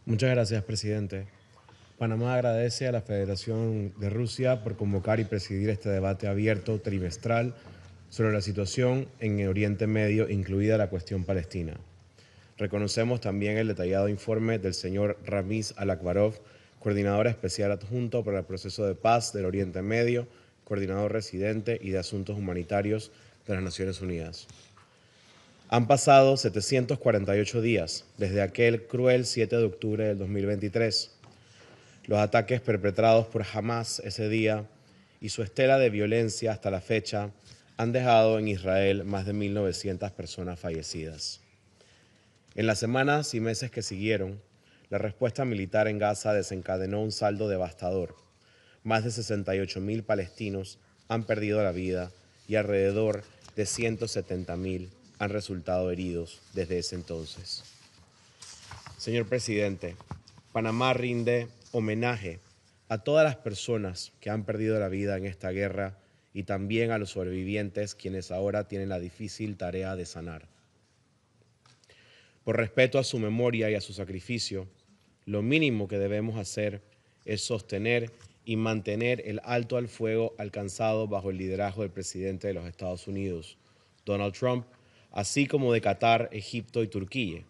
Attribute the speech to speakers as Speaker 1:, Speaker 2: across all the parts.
Speaker 1: Muchas gracias, presidente. Panamá agradece a la Federación de Rusia por convocar y presidir este debate abierto trimestral sobre la situación en Oriente Medio, incluida la cuestión palestina. Reconocemos también el detallado informe del señor Ramiz Al-Akbarov, coordinador especial adjunto para el proceso de paz del Oriente Medio, coordinador residente y de asuntos humanitarios de las Naciones Unidas. Han pasado 748 días desde aquel cruel 7 de octubre del 2023. Los ataques perpetrados por Hamas ese día y su estela de violencia hasta la fecha han dejado en Israel más de 1.900 personas fallecidas. En las semanas y meses que siguieron, la respuesta militar en Gaza desencadenó un saldo devastador. Más de 68.000 palestinos han perdido la vida y alrededor de 170.000 han resultado heridos desde ese entonces. Señor presidente, Panamá rinde homenaje a todas las personas que han perdido la vida en esta guerra y también a los sobrevivientes quienes ahora tienen la difícil tarea de sanar. Por respeto a su memoria y a su sacrificio, lo mínimo que debemos hacer es sostener y mantener el alto al fuego alcanzado bajo el liderazgo del presidente de los Estados Unidos, Donald Trump, así como de Qatar, Egipto y Turquía.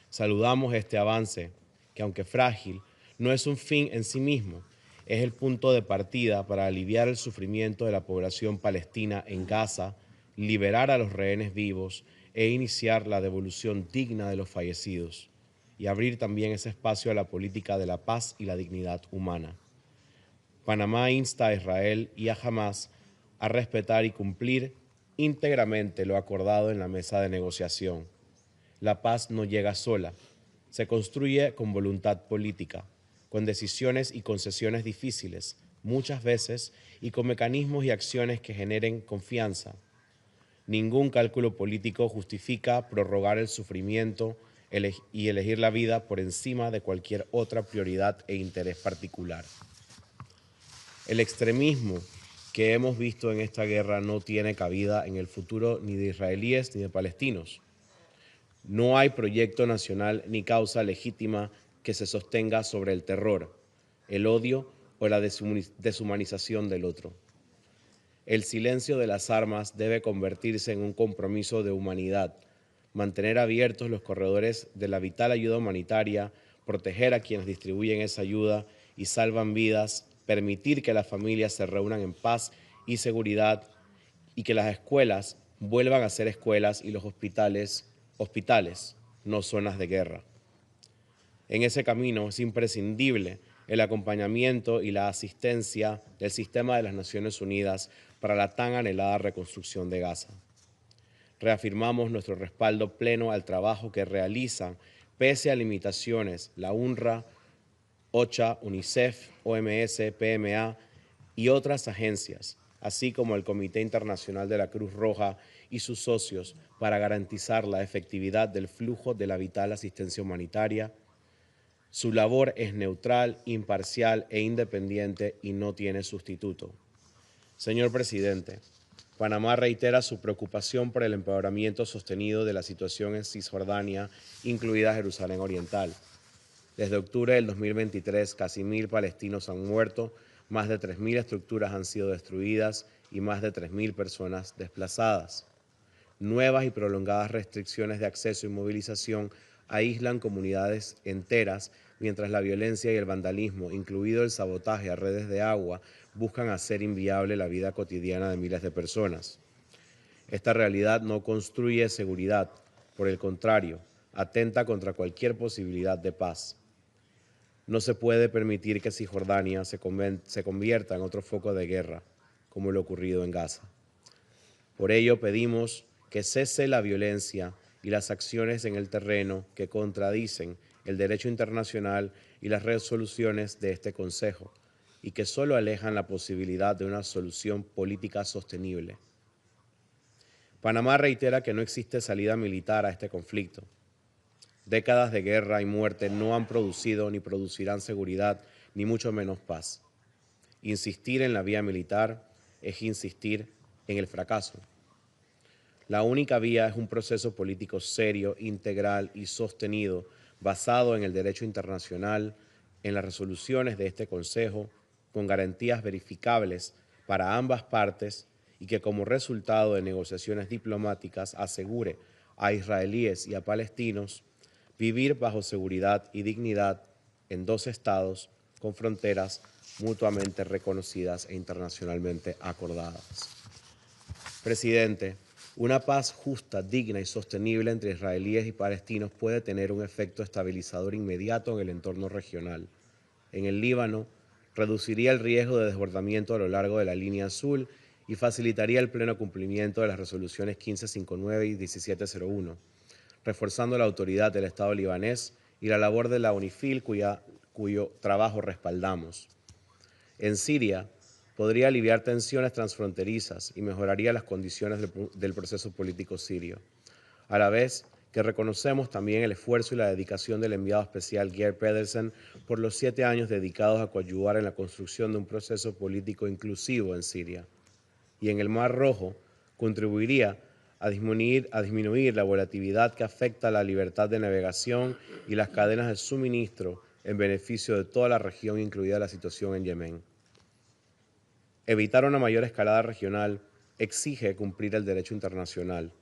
Speaker 1: Saludamos este avance, que aunque frágil, no es un fin en sí mismo, es el punto de partida para aliviar el sufrimiento de la población palestina en Gaza, liberar a los rehenes vivos e iniciar la devolución digna de los fallecidos, y abrir también ese espacio a la política de la paz y la dignidad humana. Panamá insta a Israel y a Hamas a respetar y cumplir íntegramente lo acordado en la mesa de negociación. La paz no llega sola, se construye con voluntad política, con decisiones y concesiones difíciles, muchas veces, y con mecanismos y acciones que generen confianza. Ningún cálculo político justifica prorrogar el sufrimiento y elegir la vida por encima de cualquier otra prioridad e interés particular. El extremismo que hemos visto en esta guerra no tiene cabida en el futuro ni de israelíes ni de palestinos. No hay proyecto nacional ni causa legítima que se sostenga sobre el terror, el odio o la deshumanización del otro. El silencio de las armas debe convertirse en un compromiso de humanidad, mantener abiertos los corredores de la vital ayuda humanitaria, proteger a quienes distribuyen esa ayuda y salvan vidas, permitir que las familias se reúnan en paz y seguridad y que las escuelas vuelvan a ser escuelas y los hospitales, no zonas de guerra. En ese camino es imprescindible el acompañamiento y la asistencia del sistema de las Naciones Unidas para la tan anhelada reconstrucción de Gaza. Reafirmamos nuestro respaldo pleno al trabajo que realizan, pese a limitaciones, la UNRWA, OCHA, UNICEF, OMS, PMA y otras agencias, así como el Comité Internacional de la Cruz Roja y sus socios, para garantizar la efectividad del flujo de la vital asistencia humanitaria. Su labor es neutral, imparcial e independiente y no tiene sustituto. Señor presidente, Panamá reitera su preocupación por el empeoramiento sostenido de la situación en Cisjordania, incluida Jerusalén Oriental. Desde octubre del 2023, casi 1.000 palestinos han muerto, más de 3.000 estructuras han sido destruidas y más de 3.000 personas desplazadas. Nuevas y prolongadas restricciones de acceso y movilización aíslan comunidades enteras, mientras la violencia y el vandalismo, incluido el sabotaje a redes de agua, buscan hacer inviable la vida cotidiana de miles de personas. Esta realidad no construye seguridad, por el contrario, atenta contra cualquier posibilidad de paz. No se puede permitir que Cisjordania se convierta en otro foco de guerra, como lo ocurrido en Gaza. Por ello pedimos que cese la violencia y las acciones en el terreno que contradicen el derecho internacional y las resoluciones de este Consejo, y que solo alejan la posibilidad de una solución política sostenible. Panamá reitera que no existe salida militar a este conflicto. Décadas de guerra y muerte no han producido ni producirán seguridad, ni mucho menos paz. Insistir en la vía militar es insistir en el fracaso. La única vía es un proceso político serio, integral y sostenido basado en el derecho internacional, en las resoluciones de este Consejo, con garantías verificables para ambas partes y que como resultado de negociaciones diplomáticas asegure a israelíes y a palestinos vivir bajo seguridad y dignidad en dos estados con fronteras mutuamente reconocidas e internacionalmente acordadas. Presidente, una paz justa, digna y sostenible entre israelíes y palestinos puede tener un efecto estabilizador inmediato en el entorno regional. En el Líbano, reduciría el riesgo de desbordamiento a lo largo de la línea azul y facilitaría el pleno cumplimiento de las resoluciones 1559 y 1701, reforzando la autoridad del Estado libanés y la labor de la UNIFIL, cuyo trabajo respaldamos. En Siria, podría aliviar tensiones transfronterizas y mejoraría las condiciones del proceso político sirio, a la vez que reconocemos también el esfuerzo y la dedicación del enviado especial Geir Pedersen por los 7 años dedicados a coadyuvar en la construcción de un proceso político inclusivo en Siria. Y en el Mar Rojo contribuiría a disminuir la volatilidad que afecta a la libertad de navegación y las cadenas de suministro en beneficio de toda la región, incluida la situación en Yemen. Evitar una mayor escalada regional exige cumplir el derecho internacional,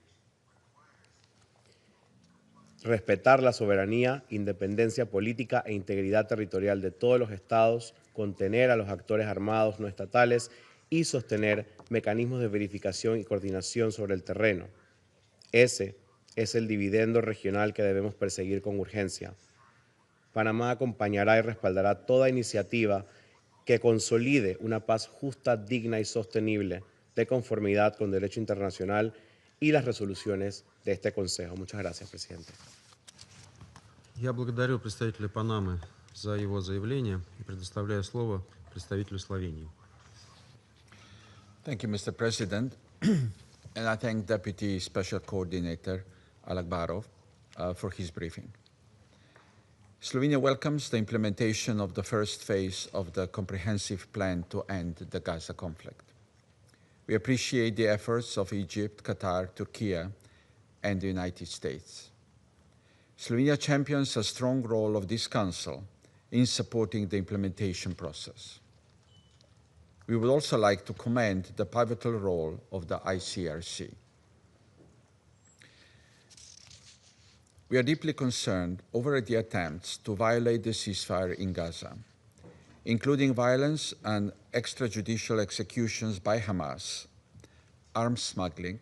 Speaker 1: respetar la soberanía, independencia política e integridad territorial de todos los estados, contener a los actores armados no estatales y sostener mecanismos de verificación y coordinación sobre el terreno. Ese es el dividendo regional que debemos perseguir con urgencia. Panamá acompañará y respaldará toda iniciativa que consolide una paz justa, digna y sostenible de conformidad con derecho internacional y las resoluciones de este Consejo. Muchas gracias, presidente.
Speaker 2: Я благодарю представителя Панамы за его заявление и предоставляю слово представителю Словении.
Speaker 3: Thank you, Mr. President. And I thank Deputy Special Coordinator Alakbarov for his briefing. Slovenia welcomes the implementation of the first phase of the comprehensive plan to end the Gaza conflict. We appreciate the efforts of Egypt, Qatar, Turkey, and the United States. Slovenia champions a strong role of this Council in supporting the implementation process. We would also like to commend the pivotal role of the ICRC. We are deeply concerned over the attempts to violate the ceasefire in Gaza, including violence and extrajudicial executions by Hamas, arms smuggling,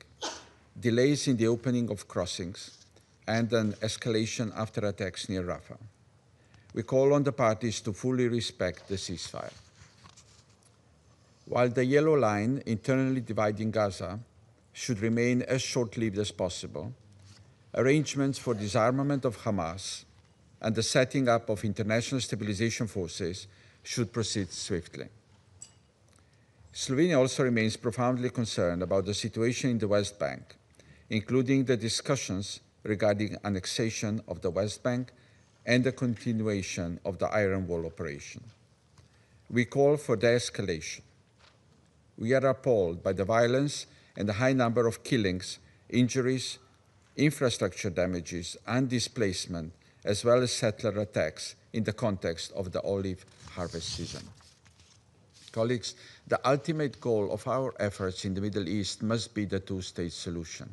Speaker 3: delays in the opening of crossings, and an escalation after attacks near Rafah. We call on the parties to fully respect the ceasefire. While the yellow line internally dividing Gaza should remain as short-lived as possible, arrangements for disarmament of Hamas and the setting up of international stabilization forces should proceed swiftly. Slovenia also remains profoundly concerned about the situation in the West Bank, including the discussions regarding annexation of the West Bank and the continuation of the Iron Wall operation. We call for de-escalation. We are appalled by the violence and the high number of killings, injuries, infrastructure damages, and displacement, as well as settler attacks in the context of the olive harvest season. Colleagues, the ultimate goal of our efforts in the Middle East must be the two-state solution.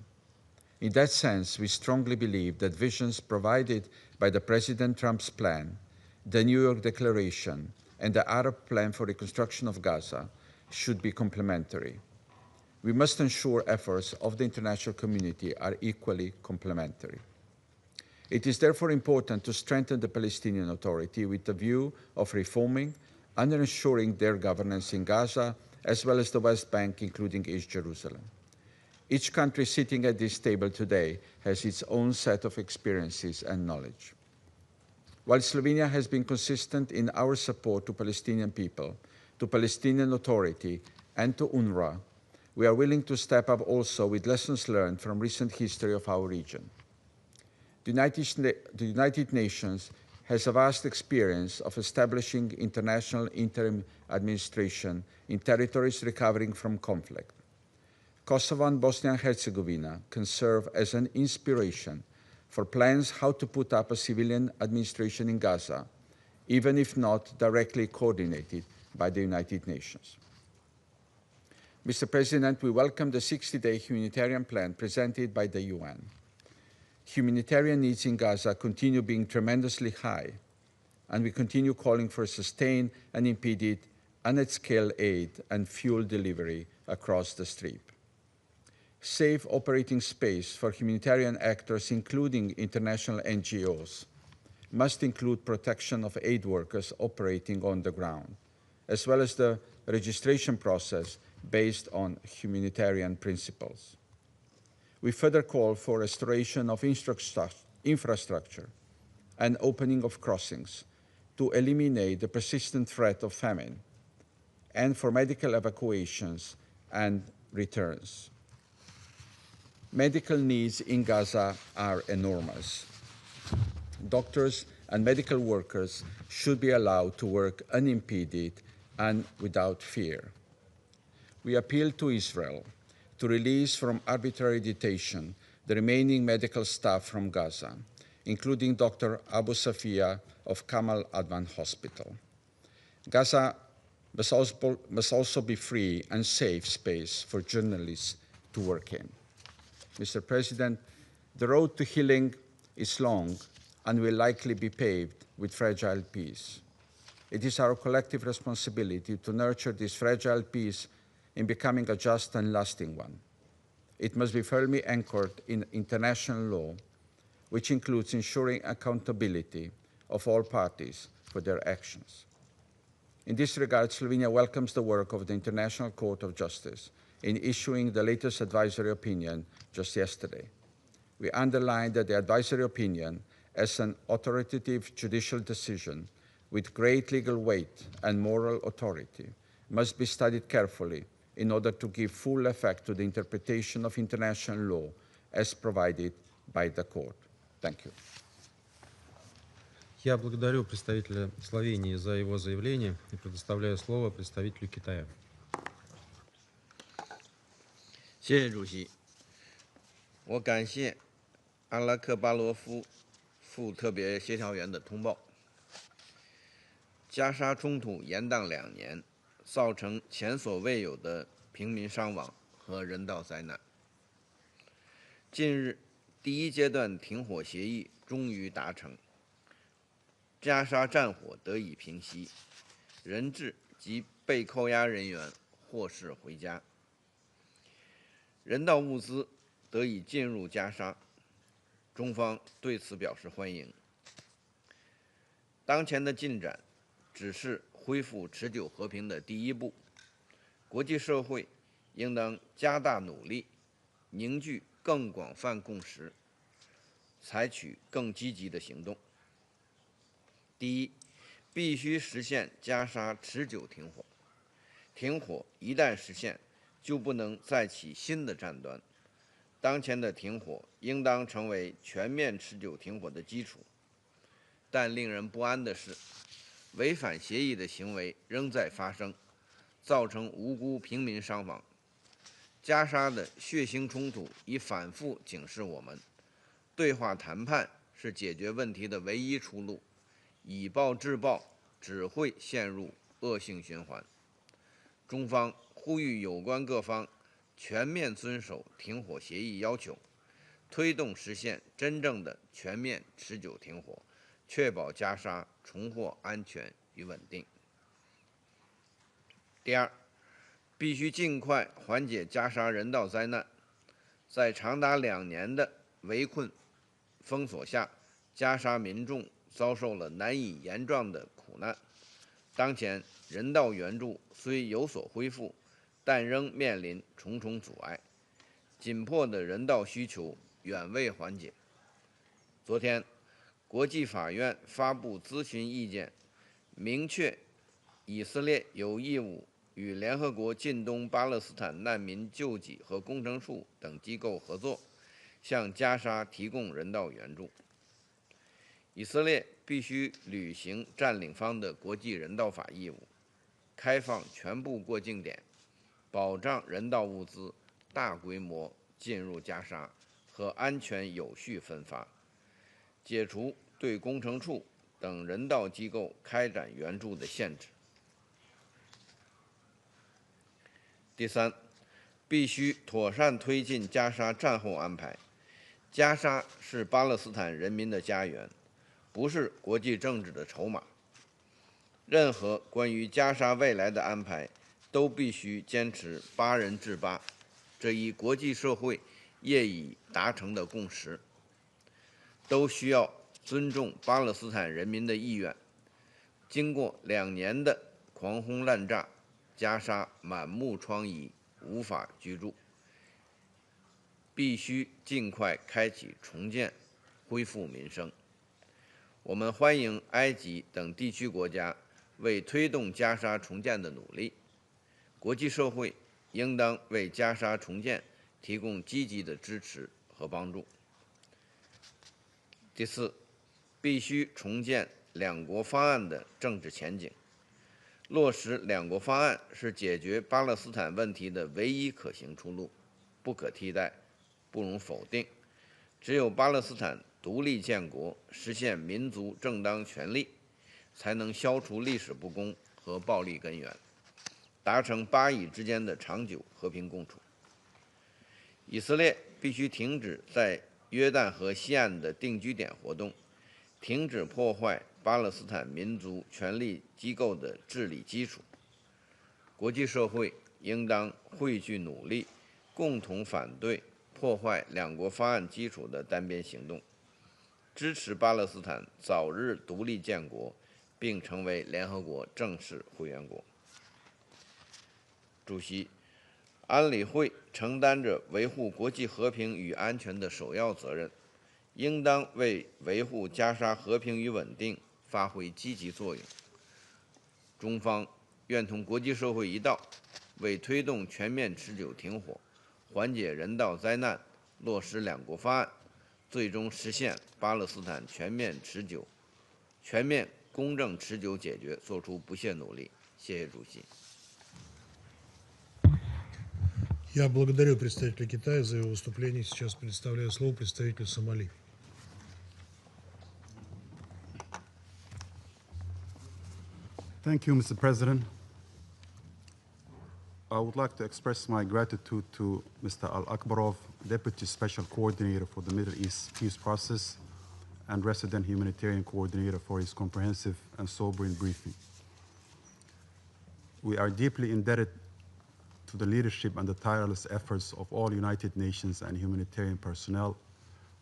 Speaker 3: In that sense, we strongly believe that visions provided by the President Trump's plan, the New York Declaration, and the Arab Plan for Reconstruction of Gaza should be complementary. We must ensure efforts of the international community are equally complementary. It is therefore important to strengthen the Palestinian Authority with the view of reforming and ensuring their governance in Gaza, as well as the West Bank, including East Jerusalem. Each country sitting at this table today has its own set of experiences and knowledge. While Slovenia has been consistent in our support to Palestinian people, to Palestinian Authority, and to UNRWA, we are willing to step up also with lessons learned from recent history of our region. The United Nations has a vast experience of establishing international interim administration in territories recovering from conflict. Kosovo and Bosnia and Herzegovina can serve as an inspiration for plans how to put up a civilian administration in Gaza, even if not directly coordinated by the United Nations. Mr. President, we welcome the 60-day humanitarian plan presented by the UN. Humanitarian needs in Gaza continue being tremendously high, and we continue calling for sustained, unimpeded, and at-scale aid and fuel delivery across the Strip. Safe operating space for humanitarian actors, including international NGOs, must include protection of aid workers operating on the ground, as well as the registration process based on humanitarian principles. We further call for restoration of infrastructure and opening of crossings to eliminate the persistent threat of famine, and for medical evacuations and returns. Medical needs in Gaza are enormous. Doctors and medical workers should be allowed to work unimpeded and without fear. We appeal to Israel to release from arbitrary detention the remaining medical staff from Gaza, including Dr. Abu Safia of Kamal Adwan Hospital. Gaza must also be free and safe space for journalists to work in. Mr. President, the road to healing is long and will likely be paved with fragile peace. It is our collective responsibility to nurture this fragile peace in becoming a just and lasting one. It must be firmly anchored in international law, which includes ensuring accountability of all parties for their actions. In this regard, Slovenia welcomes the work of the International Court of Justice in issuing the latest advisory opinion just yesterday. We underline that the advisory opinion, as an authoritative judicial decision with great legal weight and moral authority, must be studied carefully in order to give full effect to the interpretation of international law as provided by the court. Thank you.
Speaker 2: Я благодарю представителя Словении за его заявление и предоставляю слово представителю Китая.
Speaker 4: 谢谢主席。我感谢阿拉克巴罗夫副特别协调员的通报。加沙冲突延宕2年，造成前所未有的平民伤亡和人道灾难。近日，第一阶段停火协议终于达成，加沙战火得以平息，人质及被扣押人员获释回家，人道物资得以进入加沙，中方对此表示欢迎。当前的进展只是恢复持久和平的第一步，国际社会应当加大努力，凝聚更广泛共识，采取更积极的行动。第一，必须实现加沙持久停火。停火一旦实现，就不能再起新的战端。当前的停火应当成为全面持久停火的基础。但令人不安的是，违反协议的行为仍在发生，造成无辜平民伤亡。加沙的血腥冲突已反复警示我们，对话谈判是解决问题的唯一出路，以暴制暴只会陷入恶性循环。中方呼吁有关各方全面遵守停火协议要求，推动实现真正的全面持久停火，确保加沙重获安全与稳定。第二，必须尽快缓解加沙人道灾难。在长达2年的围困封锁下，加沙民众遭受了难以言状的苦难。当前人道援助虽有所恢复，但仍面临重重阻碍，紧迫的人道需求远未缓解。昨天，国际法院发布咨询意见，明确以色列有义务与联合国近东巴勒斯坦难民救济和工程处等机构合作，向加沙提供人道援助。以色列必须履行占领方的国际人道法义务，开放全部过境点，保障人道物资大规模进入加沙和安全有序分发，解除对工程处等人道机构开展援助的限制。第三，必须妥善推进加沙战后安排。加沙是巴勒斯坦人民的家园，不是国际政治的筹码。任何关于加沙未来的安排，都必须坚持8人制8，这一国际社会业已达成的共识。都需要尊重巴勒斯坦人民的意愿。经过2年的狂轰滥炸，加沙满目疮痍，无法居住，必须尽快开启重建，恢复民生。我们欢迎埃及等地区国家为推动加沙重建的努力，国际社会应当为加沙重建提供积极的支持和帮助。第四，必须重建2国方案的政治前景。落实2国方案是解决巴勒斯坦问题的唯一可行出路，不可替代，不容否定。只有巴勒斯坦独立建国，实现民族正当权利，才能消除历史不公和暴力根源，达成巴以之间的长久和平共处。以色列必须停止在约旦河西岸的定居点活动，停止破坏巴勒斯坦民族权力机构的治理基础。国际社会应当汇聚努力，共同反对破坏2国方案基础的单边行动，支持巴勒斯坦早日独立建国，并成为联合国正式会员国。主席，安理会承担着维护国际和平与安全的首要责任，应当为维护加沙和平与稳定发挥积极作用。中方愿同国际社会一道，为推动全面持久停火、缓解人道灾难、落实2国方案，最终实现巴勒斯坦全面公正持久解决做出不懈努力。谢谢主席。
Speaker 5: Я благодарю представителя Китая за его выступление. Сейчас предоставляю слово представителю Сомали.
Speaker 6: Thank you, Mr. President. I would like to express my gratitude to Mr. Al-Akbarov, Deputy Special Coordinator for the Middle East Peace Process and Resident Humanitarian Coordinator, for his comprehensive and sobering briefing. We are deeply indebted to the leadership and the tireless efforts of all United Nations and humanitarian personnel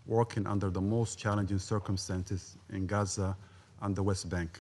Speaker 6: working under the most challenging circumstances in Gaza and the West Bank.